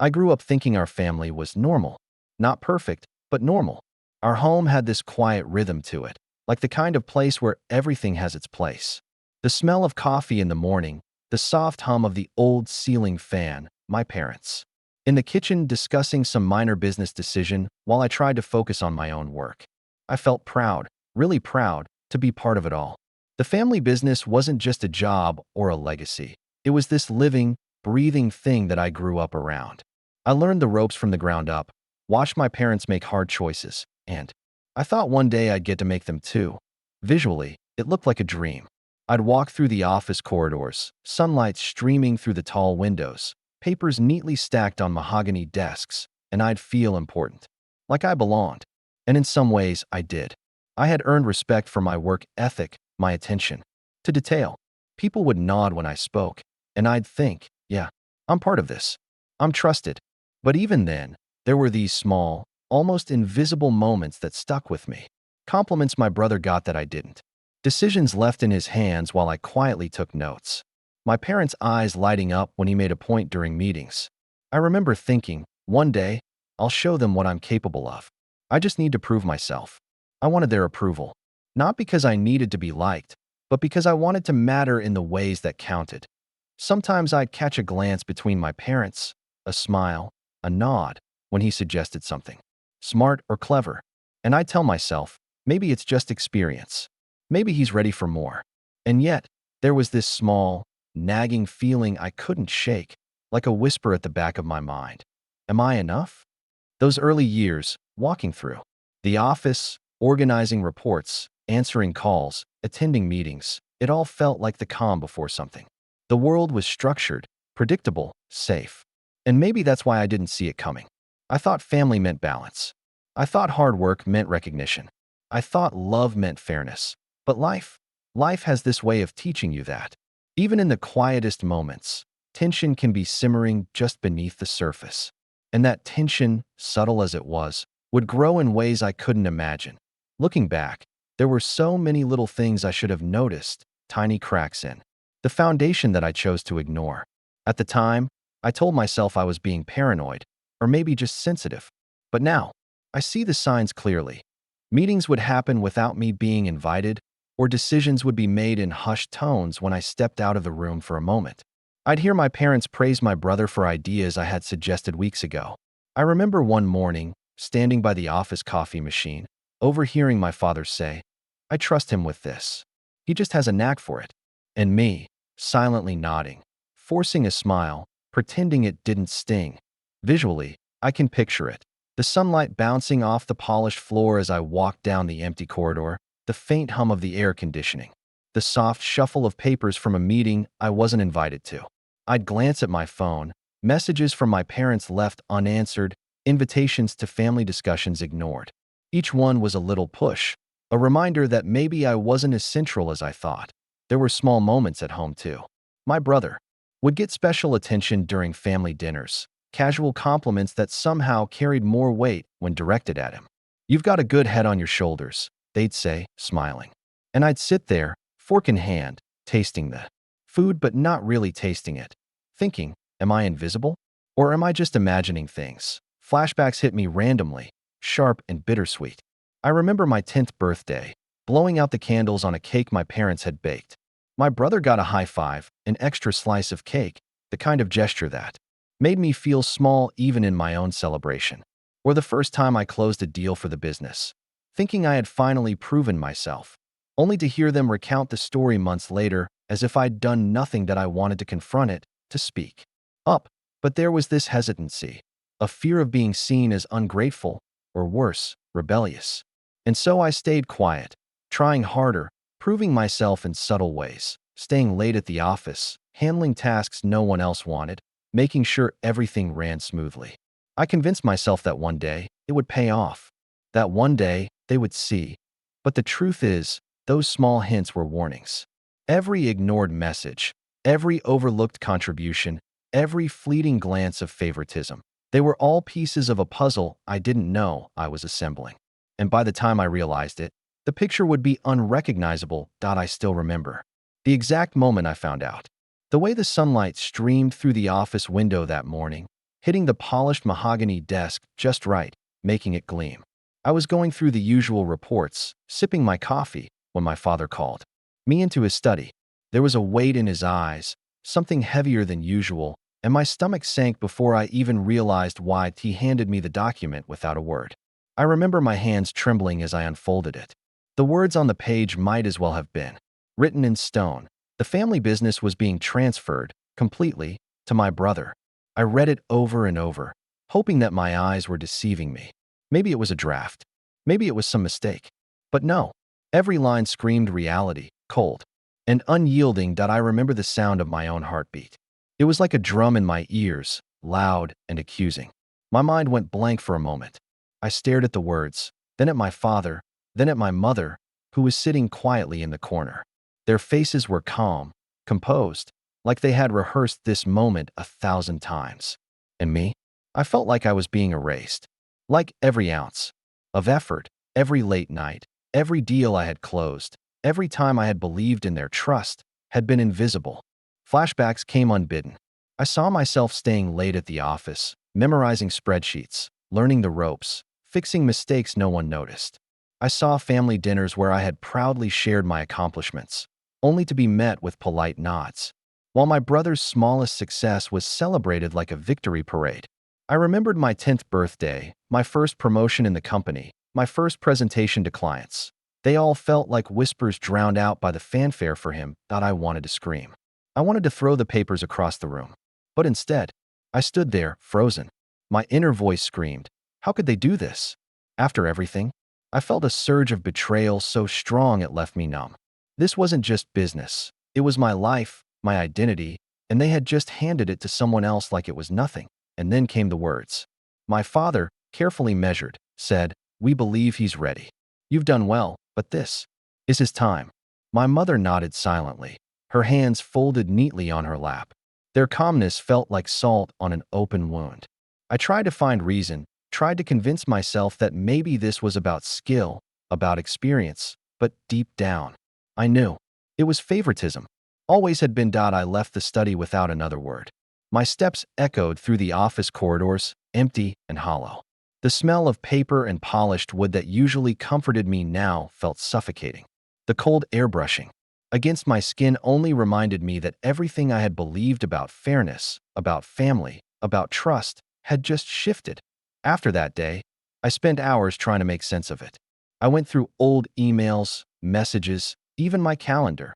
I grew up thinking our family was normal. Not perfect, but normal. Our home had this quiet rhythm to it, like the kind of place where everything has its place. The smell of coffee in the morning, the soft hum of the old ceiling fan, my parents. In the kitchen discussing some minor business decision while I tried to focus on my own work. I felt proud, really proud, to be part of it all. The family business wasn't just a job or a legacy. It was this living, breathing thing that I grew up around. I learned the ropes from the ground up, watched my parents make hard choices, and I thought one day I'd get to make them too. Visually, it looked like a dream. I'd walk through the office corridors, sunlight streaming through the tall windows, papers neatly stacked on mahogany desks, and I'd feel important. Like I belonged. And in some ways, I did. I had earned respect for my work ethic, my attention to detail. People would nod when I spoke, and I'd think, yeah, I'm part of this. I'm trusted. But even then, there were these small, almost invisible moments that stuck with me. Compliments my brother got that I didn't. Decisions left in his hands while I quietly took notes. My parents' eyes lighting up when he made a point during meetings. I remember thinking, one day, I'll show them what I'm capable of. I just need to prove myself. I wanted their approval. Not because I needed to be liked, but because I wanted to matter in the ways that counted. Sometimes I'd catch a glance between my parents, a smile, a nod, when he suggested something, smart or clever, and I'd tell myself, maybe it's just experience. Maybe he's ready for more. And yet, there was this small, nagging feeling I couldn't shake, like a whisper at the back of my mind. Am I enough? Those early years, walking through the office, organizing reports, answering calls, attending meetings, it all felt like the calm before something. The world was structured, predictable, safe. And maybe that's why I didn't see it coming. I thought family meant balance. I thought hard work meant recognition. I thought love meant fairness. But life has this way of teaching you that. Even in the quietest moments, tension can be simmering just beneath the surface. And that tension, subtle as it was, would grow in ways I couldn't imagine. Looking back, there were so many little things I should have noticed, tiny cracks in the foundation that I chose to ignore. At the time, I told myself I was being paranoid, or maybe just sensitive. But now, I see the signs clearly. Meetings would happen without me being invited, or decisions would be made in hushed tones when I stepped out of the room for a moment. I'd hear my parents praise my brother for ideas I had suggested weeks ago. I remember one morning, standing by the office coffee machine, overhearing my father say, "I trust him with this. He just has a knack for it." And me, silently nodding, forcing a smile, pretending it didn't sting. Visually, I can picture it. The sunlight bouncing off the polished floor as I walked down the empty corridor, the faint hum of the air conditioning, the soft shuffle of papers from a meeting I wasn't invited to. I'd glance at my phone, messages from my parents left unanswered, invitations to family discussions ignored. Each one was a little push, a reminder that maybe I wasn't as central as I thought. There were small moments at home too. My brother would get special attention during family dinners, casual compliments that somehow carried more weight when directed at him. "You've got a good head on your shoulders," they'd say, smiling. And I'd sit there, fork in hand, tasting the food but not really tasting it, thinking, am I invisible? Or am I just imagining things? Flashbacks hit me randomly, sharp and bittersweet. I remember my 10th birthday, blowing out the candles on a cake my parents had baked. My brother got a high five, an extra slice of cake, the kind of gesture that made me feel small even in my own celebration. Or the first time I closed a deal for the business, thinking I had finally proven myself, only to hear them recount the story months later as if I'd done nothing that I wanted to confront it, to speak up. But there was this hesitancy, a fear of being seen as ungrateful, or worse, rebellious. And so I stayed quiet, trying harder, proving myself in subtle ways, staying late at the office, handling tasks no one else wanted, making sure everything ran smoothly. I convinced myself that one day it would pay off, that one day they would see. But the truth is, those small hints were warnings. Every ignored message, every overlooked contribution, every fleeting glance of favoritism, they were all pieces of a puzzle I didn't know I was assembling. And by the time I realized it, the picture would be unrecognizable. I still remember the exact moment I found out. The way the sunlight streamed through the office window that morning, hitting the polished mahogany desk just right, making it gleam. I was going through the usual reports, sipping my coffee, when my father called me into his study. There was a weight in his eyes, something heavier than usual, and my stomach sank before I even realized why. He handed me the document without a word. I remember my hands trembling as I unfolded it. The words on the page might as well have been written in stone. The family business was being transferred, completely, to my brother. I read it over and over, hoping that my eyes were deceiving me. Maybe it was a draft. Maybe it was some mistake. But no. Every line screamed reality, cold and unyielding. I remember the sound of my own heartbeat. It was like a drum in my ears, loud and accusing. My mind went blank for a moment. I stared at the words, then at my father, then at my mother, who was sitting quietly in the corner. Their faces were calm, composed, like they had rehearsed this moment 1,000 times. And me? I felt like I was being erased. Like every ounce of effort, every late night, every deal I had closed, every time I had believed in their trust, had been invisible. Flashbacks came unbidden. I saw myself staying late at the office, memorizing spreadsheets, learning the ropes, fixing mistakes no one noticed. I saw family dinners where I had proudly shared my accomplishments, only to be met with polite nods, while my brother's smallest success was celebrated like a victory parade. I remembered my 10th birthday, my first promotion in the company, my first presentation to clients. They all felt like whispers drowned out by the fanfare for him. I wanted to scream. I wanted to throw the papers across the room. But instead, I stood there, frozen. My inner voice screamed, how could they do this? After everything? I felt a surge of betrayal so strong it left me numb. This wasn't just business. It was my life, my identity, and they had just handed it to someone else like it was nothing. And then came the words. My father, carefully measured, said, we believe he's ready. You've done well, but this is his time. My mother nodded silently, her hands folded neatly on her lap. Their calmness felt like salt on an open wound. I tried to find reason, tried to convince myself that maybe this was about skill, about experience, but deep down, I knew it was favoritism. Always had been. I left the study without another word. My steps echoed through the office corridors, empty and hollow. The smell of paper and polished wood that usually comforted me now felt suffocating. The cold air brushing against my skin only reminded me that everything I had believed about fairness, about family, about trust, had just shifted. After that day, I spent hours trying to make sense of it. I went through old emails, messages, even my calendar.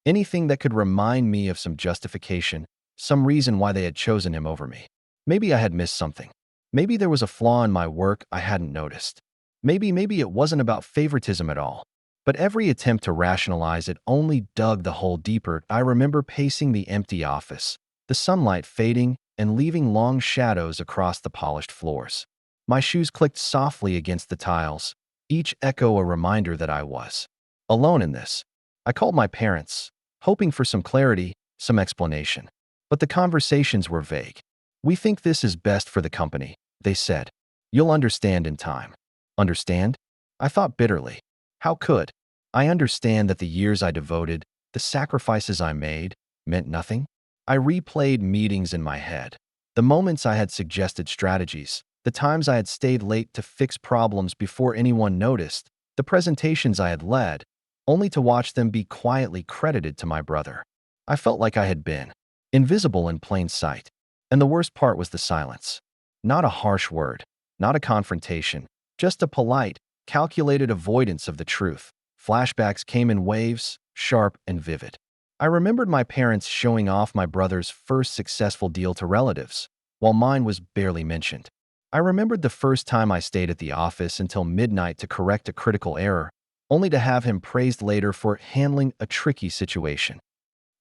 Anything that could remind me of some justification, some reason why they had chosen him over me. Maybe I had missed something. Maybe there was a flaw in my work I hadn't noticed. Maybe it wasn't about favoritism at all. But every attempt to rationalize it only dug the hole deeper. I remember pacing the empty office, the sunlight fading and leaving long shadows across the polished floors. My shoes clicked softly against the tiles, each echo a reminder that I was alone in this. I called my parents, hoping for some clarity, some explanation. But the conversations were vague. We think this is best for the company, they said. You'll understand in time. Understand? I thought bitterly. How could I understand that the years I devoted, the sacrifices I made, meant nothing? I replayed meetings in my head. The moments I had suggested strategies, the times I had stayed late to fix problems before anyone noticed, the presentations I had led, only to watch them be quietly credited to my brother. I felt like I had been invisible in plain sight. And the worst part was the silence. Not a harsh word, not a confrontation, just a polite, calculated avoidance of the truth. Flashbacks came in waves, sharp and vivid. I remembered my parents showing off my brother's first successful deal to relatives, while mine was barely mentioned. I remembered the first time I stayed at the office until midnight to correct a critical error, only to have him praised later for handling a tricky situation.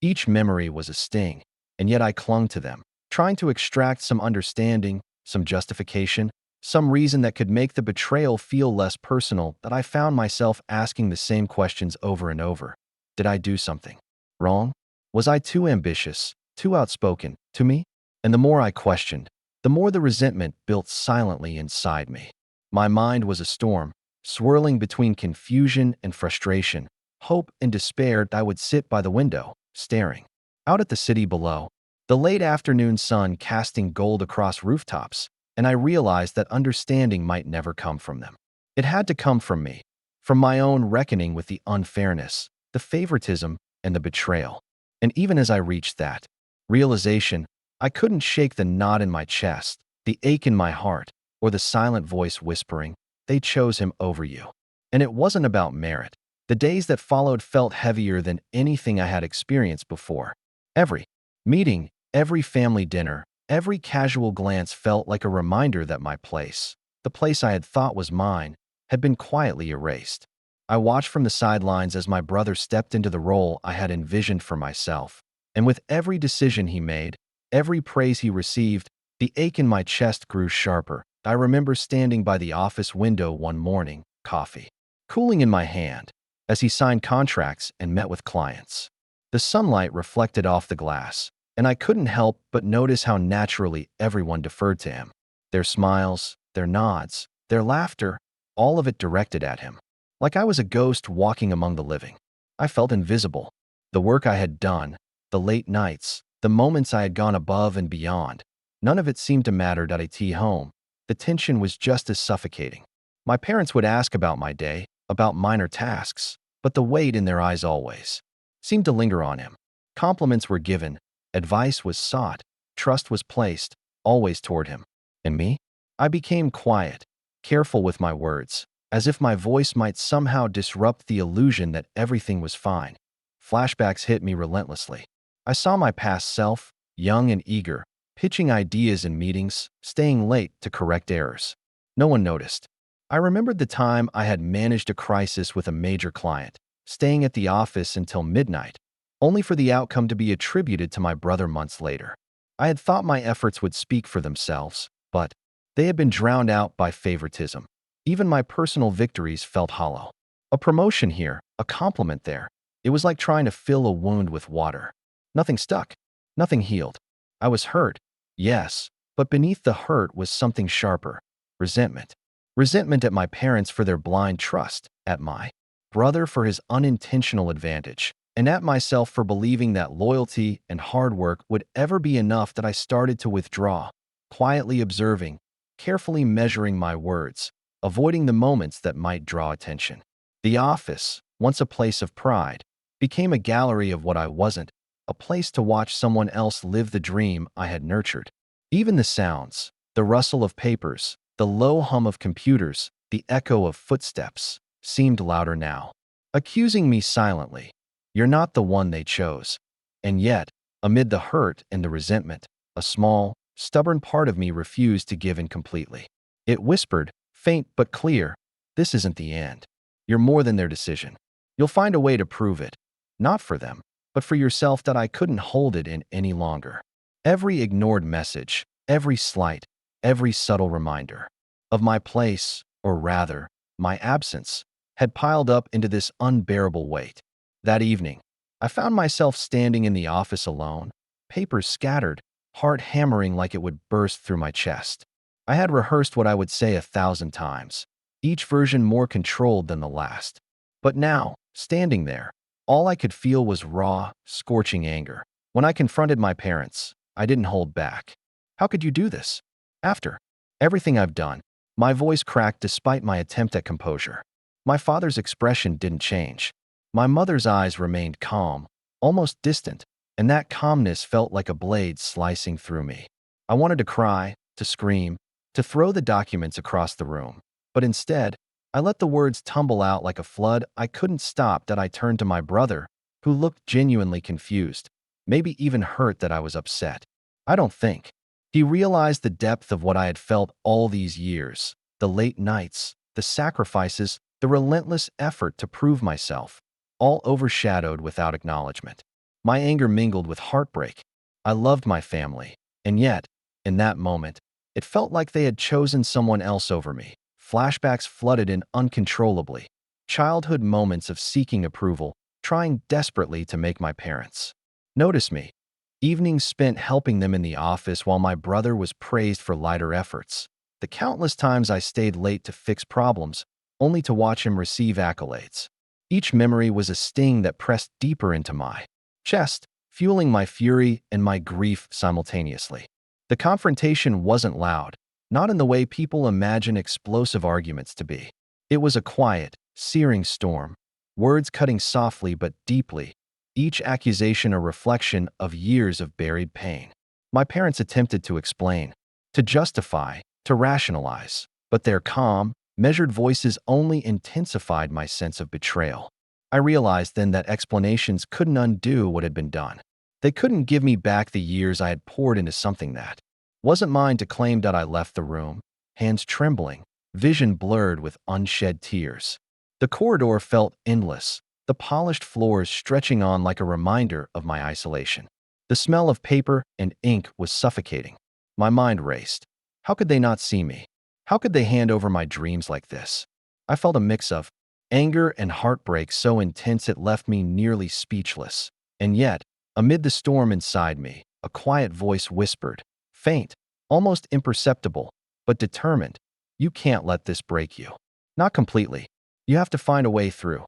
Each memory was a sting, and yet I clung to them, trying to extract some understanding, some justification, some reason that could make the betrayal feel less personal. That I found myself asking the same questions over and over. Did I do something wrong? Was I too ambitious, too outspoken, to me? And the more I questioned, the more the resentment built silently inside me. My mind was a storm, swirling between confusion and frustration, hope and despair. I would sit by the window, staring out at the city below, The late afternoon sun casting gold across rooftops, and I realized that understanding might never come from them. It had to come from me, from my own reckoning with the unfairness, the favoritism, and the betrayal. And even as I reached that realization, I couldn't shake the knot in my chest, the ache in my heart, or the silent voice whispering, "They chose him over you." And it wasn't about merit. The days that followed felt heavier than anything I had experienced before. Every meeting, every family dinner, every casual glance felt like a reminder that my place, the place I had thought was mine, had been quietly erased. I watched from the sidelines as my brother stepped into the role I had envisioned for myself. And with every decision he made, every praise he received, the ache in my chest grew sharper. I remember standing by the office window one morning, coffee cooling in my hand, as he signed contracts and met with clients. The sunlight reflected off the glass, and I couldn't help but notice how naturally everyone deferred to him. Their smiles, their nods, their laughter, all of it directed at him. Like I was a ghost walking among the living. I felt invisible. The work I had done, the late nights, the moments I had gone above and beyond, none of it seemed to matter. At home, the tension was just as suffocating. My parents would ask about my day, about minor tasks, but the weight in their eyes always seemed to linger on him. Compliments were given, advice was sought, trust was placed, always toward him. And me? I became quiet, careful with my words, as if my voice might somehow disrupt the illusion that everything was fine. Flashbacks hit me relentlessly. I saw my past self, young and eager, pitching ideas in meetings, staying late to correct errors. No one noticed. I remembered the time I had managed a crisis with a major client, staying at the office until midnight, only for the outcome to be attributed to my brother months later. I had thought my efforts would speak for themselves, but they had been drowned out by favoritism. Even my personal victories felt hollow. A promotion here, a compliment there. It was like trying to fill a wound with water. Nothing stuck. Nothing healed. I was hurt, yes, but beneath the hurt was something sharper. Resentment. Resentment at my parents for their blind trust, at my brother for his unintentional advantage, and at myself for believing that loyalty and hard work would ever be enough. That I started to withdraw, quietly observing, carefully measuring my words, avoiding the moments that might draw attention. The office, once a place of pride, became a gallery of what I wasn't, a place to watch someone else live the dream I had nurtured. Even the sounds, the rustle of papers, the low hum of computers, the echo of footsteps, seemed louder now, accusing me silently. You're not the one they chose. And yet, amid the hurt and the resentment, a small, stubborn part of me refused to give in completely. It whispered, faint but clear, this isn't the end. You're more than their decision. You'll find a way to prove it, not for them, but for yourself. That I couldn't hold it in any longer. Every ignored message, every slight, every subtle reminder of my place, or rather, my absence, had piled up into this unbearable weight. That evening, I found myself standing in the office alone, papers scattered, heart hammering like it would burst through my chest. I had rehearsed what I would say 1,000 times, each version more controlled than the last. But now, standing there, all I could feel was raw, scorching anger. When I confronted my parents, I didn't hold back. How could you do this? After everything I've done, my voice cracked despite my attempt at composure. My father's expression didn't change. My mother's eyes remained calm, almost distant, and that calmness felt like a blade slicing through me. I wanted to cry, to scream, to throw the documents across the room. But instead, I let the words tumble out like a flood. I couldn't stop. That I turned to my brother, who looked genuinely confused, maybe even hurt that I was upset. I don't think he realized the depth of what I had felt all these years, the late nights, the sacrifices, the relentless effort to prove myself, all overshadowed without acknowledgement. My anger mingled with heartbreak. I loved my family, and yet, in that moment, it felt like they had chosen someone else over me. Flashbacks flooded in uncontrollably, childhood moments of seeking approval, trying desperately to make my parents notice me. Evenings spent helping them in the office while my brother was praised for lighter efforts. The countless times I stayed late to fix problems, only to watch him receive accolades. Each memory was a sting that pressed deeper into my chest. fueling my fury and my grief simultaneously. The confrontation wasn't loud, not in the way people imagine explosive arguments to be. It was a quiet, searing storm, words cutting softly but deeply, each accusation a reflection of years of buried pain. My parents attempted to explain, to justify, to rationalize, but their calm, measured voices only intensified my sense of betrayal. I realized then that explanations couldn't undo what had been done. They couldn't give me back the years I had poured into something that wasn't mine to claim. That I left the room, hands trembling, vision blurred with unshed tears. The corridor felt endless, the polished floors stretching on like a reminder of my isolation. The smell of paper and ink was suffocating. My mind raced. How could they not see me? How could they hand over my dreams like this? I felt a mix of anger and heartbreak so intense it left me nearly speechless. And yet, amid the storm inside me, a quiet voice whispered, faint, almost imperceptible, but determined, "You can't let this break you." Not completely. You have to find a way through.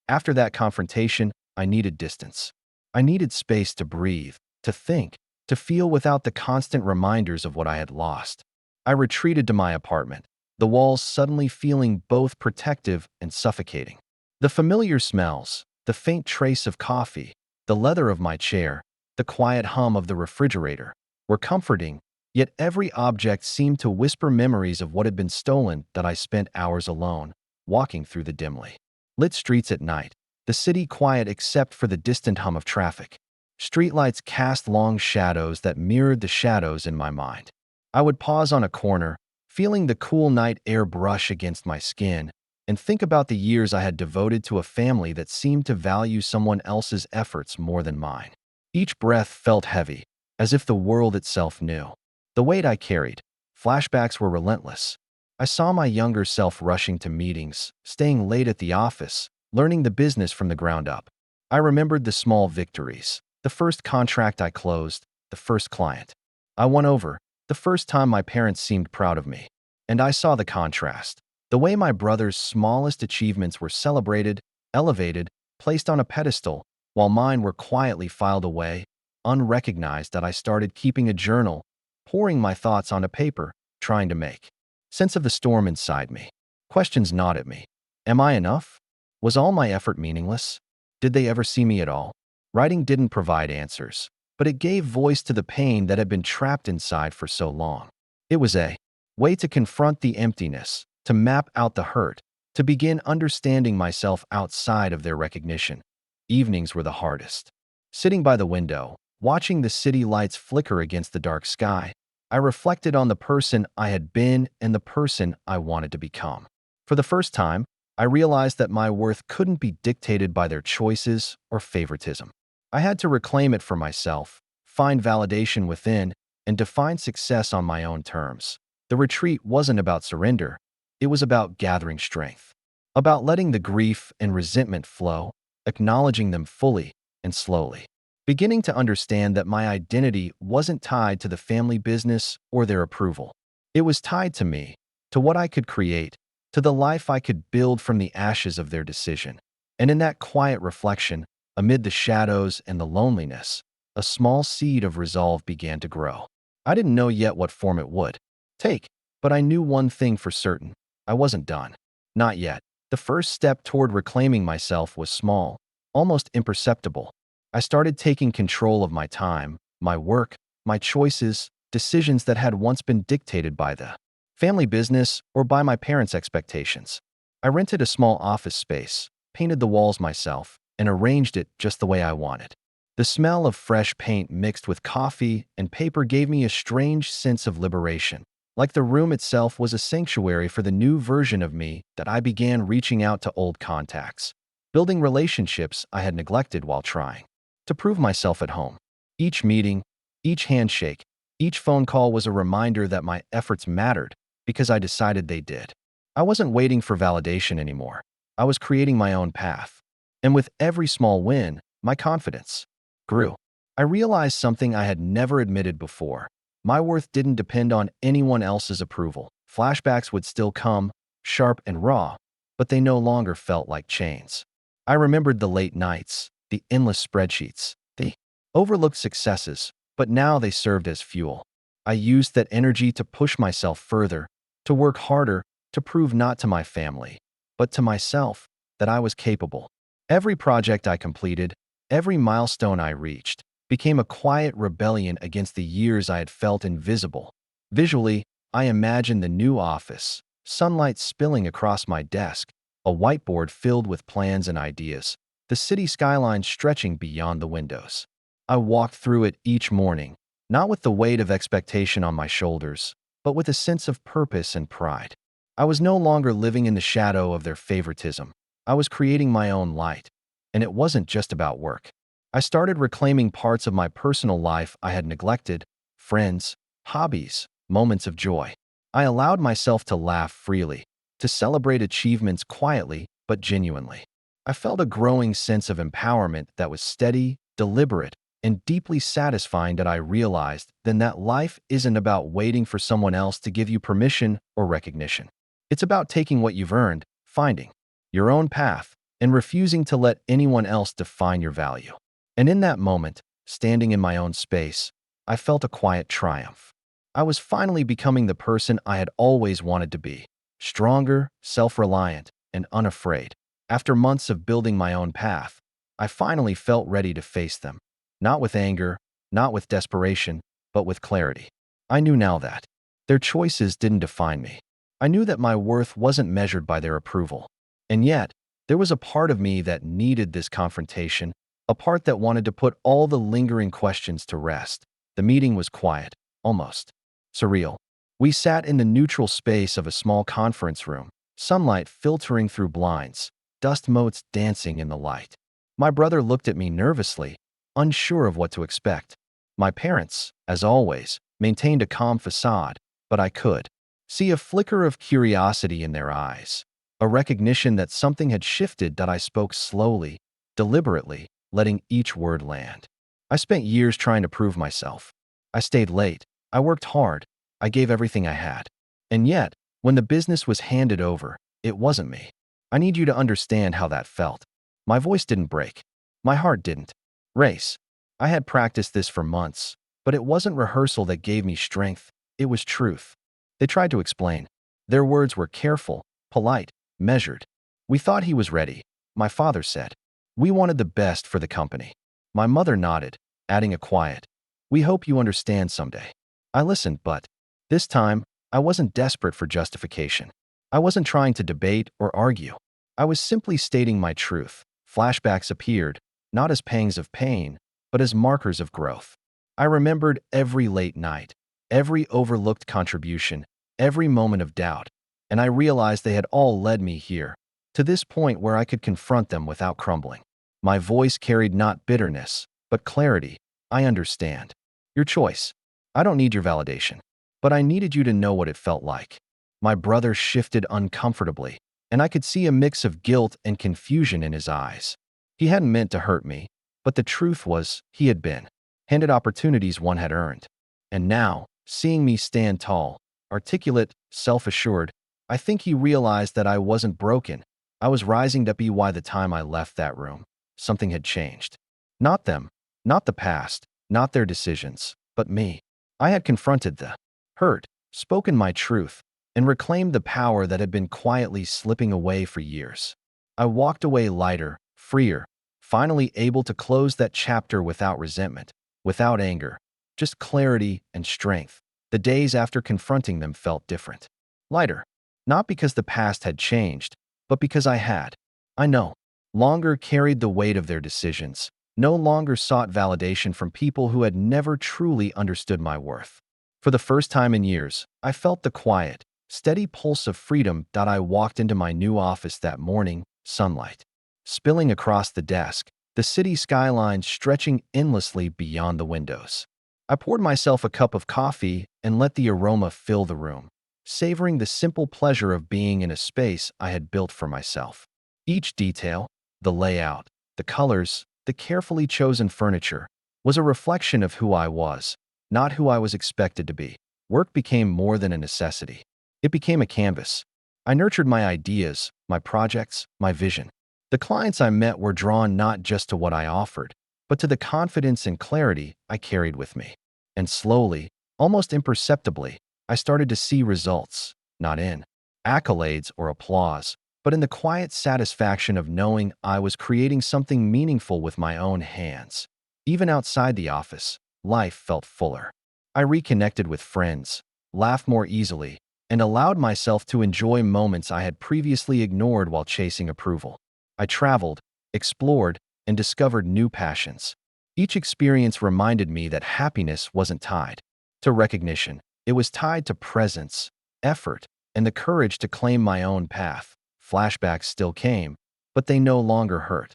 After that confrontation, I needed distance. I needed space to breathe, to think, to feel without the constant reminders of what I had lost. I retreated to my apartment, the walls suddenly feeling both protective and suffocating. The familiar smells, the faint trace of coffee, the leather of my chair, the quiet hum of the refrigerator, were comforting, yet every object seemed to whisper memories of what had been stolen. That I spent hours alone, walking through the dimly lit streets at night, the city quiet except for the distant hum of traffic. Streetlights cast long shadows that mirrored the shadows in my mind. I would pause on a corner, feeling the cool night air brush against my skin, and think about the years I had devoted to a family that seemed to value someone else's efforts more than mine. Each breath felt heavy, as if the world itself knew the weight I carried. Flashbacks were relentless. I saw my younger self rushing to meetings, staying late at the office, learning the business from the ground up. I remembered the small victories, the first contract I closed, the first client I won over, the first time my parents seemed proud of me. And I saw the contrast, the way my brother's smallest achievements were celebrated, elevated, placed on a pedestal, while mine were quietly filed away, unrecognized. That I started keeping a journal, pouring my thoughts onto paper, trying to make sense of the storm inside me. Questions gnawed at me. Am I enough? Was all my effort meaningless? Did they ever see me at all? Writing didn't provide answers, but it gave voice to the pain that had been trapped inside for so long. It was a way to confront the emptiness, to map out the hurt, to begin understanding myself outside of their recognition. Evenings were the hardest. Sitting by the window, watching the city lights flicker against the dark sky, I reflected on the person I had been and the person I wanted to become. For the first time, I realized that my worth couldn't be dictated by their choices or favoritism. I had to reclaim it for myself, find validation within, and define success on my own terms. The retreat wasn't about surrender. It was about gathering strength, about letting the grief and resentment flow, acknowledging them fully and slowly, beginning to understand that my identity wasn't tied to the family business or their approval. It was tied to me, to what I could create, to the life I could build from the ashes of their decision. And in that quiet reflection, amid the shadows and the loneliness, a small seed of resolve began to grow. I didn't know yet what form it would take, but I knew one thing for certain. I wasn't done. Not yet. The first step toward reclaiming myself was small, almost imperceptible. I started taking control of my time, my work, my choices, decisions that had once been dictated by the family business or by my parents' expectations. I rented a small office space, painted the walls myself, and arranged it just the way I wanted. The smell of fresh paint mixed with coffee and paper gave me a strange sense of liberation, like the room itself was a sanctuary for the new version of me. That I began reaching out to old contacts, building relationships I had neglected while trying to prove myself at home. Each meeting, each handshake, each phone call was a reminder that my efforts mattered because I decided they did. I wasn't waiting for validation anymore. I was creating my own path. And with every small win, my confidence grew. I realized something I had never admitted before. My worth didn't depend on anyone else's approval. Flashbacks would still come, sharp and raw, but they no longer felt like chains. I remembered the late nights, the endless spreadsheets, the overlooked successes, but now they served as fuel. I used that energy to push myself further, to work harder, to prove not to my family, but to myself that I was capable. Every project I completed, every milestone I reached, became a quiet rebellion against the years I had felt invisible. Visually, I imagined the new office, sunlight spilling across my desk, a whiteboard filled with plans and ideas, the city skyline stretching beyond the windows. I walked through it each morning, not with the weight of expectation on my shoulders, but with a sense of purpose and pride. I was no longer living in the shadow of their favoritism. I was creating my own light. And it wasn't just about work. I started reclaiming parts of my personal life I had neglected: friends, hobbies, moments of joy. I allowed myself to laugh freely, to celebrate achievements quietly but genuinely. I felt a growing sense of empowerment that was steady, deliberate, and deeply satisfying. That I realized then that life isn't about waiting for someone else to give you permission or recognition. It's about taking what you've earned, finding your own path, and refusing to let anyone else define your value. And in that moment, standing in my own space, I felt a quiet triumph. I was finally becoming the person I had always wanted to be: stronger, self-reliant, and unafraid. After months of building my own path, I finally felt ready to face them. Not with anger, not with desperation, but with clarity. I knew now that their choices didn't define me. I knew that my worth wasn't measured by their approval. And yet, there was a part of me that needed this confrontation, a part that wanted to put all the lingering questions to rest. The meeting was quiet, almost surreal. We sat in the neutral space of a small conference room, sunlight filtering through blinds, dust motes dancing in the light. My brother looked at me nervously, unsure of what to expect. My parents, as always, maintained a calm facade, but I could see a flicker of curiosity in their eyes, a recognition that something had shifted. That I spoke slowly, deliberately, letting each word land. I spent years trying to prove myself. I stayed late. I worked hard. I gave everything I had. And yet, when the business was handed over, it wasn't me. I need you to understand how that felt. My voice didn't break. My heart didn't race. I had practiced this for months, but it wasn't rehearsal that gave me strength. It was truth. They tried to explain. Their words were careful, polite, measured. "We thought he was ready," my father said. "We wanted the best for the company." My mother nodded, adding a quiet, "We hope you understand someday." I listened, but this time, I wasn't desperate for justification. I wasn't trying to debate or argue. I was simply stating my truth. Flashbacks appeared, not as pangs of pain, but as markers of growth. I remembered every late night, every overlooked contribution, every moment of doubt, and I realized they had all led me here, to this point where I could confront them without crumbling. My voice carried not bitterness, but clarity. "I understand your choice. I don't need your validation, but I needed you to know what it felt like." My brother shifted uncomfortably, and I could see a mix of guilt and confusion in his eyes. He hadn't meant to hurt me, but the truth was he had been handed opportunities one had earned. And now, seeing me stand tall, articulate, self-assured, I think he realized that I wasn't broken. I was rising to be. By the time I left that room, something had changed. Not them, not the past, not their decisions, but me. I had confronted the hurt, spoken my truth, and reclaimed the power that had been quietly slipping away for years. I walked away lighter, freer, finally able to close that chapter without resentment, without anger, just clarity and strength. The days after confronting them felt different. Lighter. Not because the past had changed, but because I had. I no longer carried the weight of their decisions, no longer sought validation from people who had never truly understood my worth. For the first time in years, I felt the quiet, steady pulse of freedom. I walked into my new office that morning, sunlight spilling across the desk, the city skyline stretching endlessly beyond the windows. I poured myself a cup of coffee and let the aroma fill the room, savoring the simple pleasure of being in a space I had built for myself. Each detail, the layout, the colors, the carefully chosen furniture, was a reflection of who I was, not who I was expected to be. Work became more than a necessity. It became a canvas. I nurtured my ideas, my projects, my vision. The clients I met were drawn not just to what I offered, but to the confidence and clarity I carried with me. And slowly, almost imperceptibly, I started to see results, not in accolades or applause, but in the quiet satisfaction of knowing I was creating something meaningful with my own hands. Even outside the office, life felt fuller. I reconnected with friends, laughed more easily, and allowed myself to enjoy moments I had previously ignored while chasing approval. I traveled, explored, and discovered new passions. Each experience reminded me that happiness wasn't tied to recognition. It was tied to presence, effort, and the courage to claim my own path. Flashbacks still came, but they no longer hurt.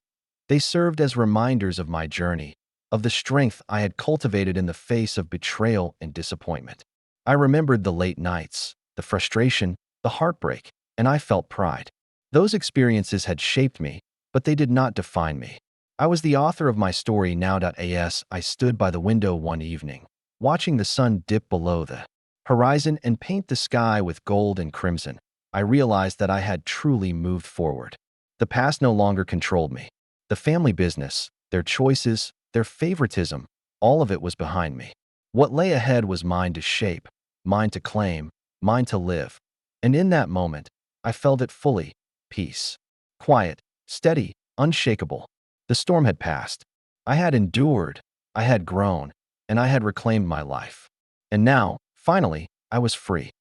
They served as reminders of my journey, of the strength I had cultivated in the face of betrayal and disappointment. I remembered the late nights, the frustration, the heartbreak, and I felt pride. Those experiences had shaped me, but they did not define me. I was the author of my story now. I stood by the window one evening, watching the sun dip below the horizon and paint the sky with gold and crimson. I realized that I had truly moved forward. The past no longer controlled me. The family business, their choices, their favoritism, all of it was behind me. What lay ahead was mine to shape, mine to claim, mine to live. And in that moment, I felt it fully. Peace. Quiet, steady, unshakable. The storm had passed. I had endured, I had grown, and I had reclaimed my life. And now, finally, I was free.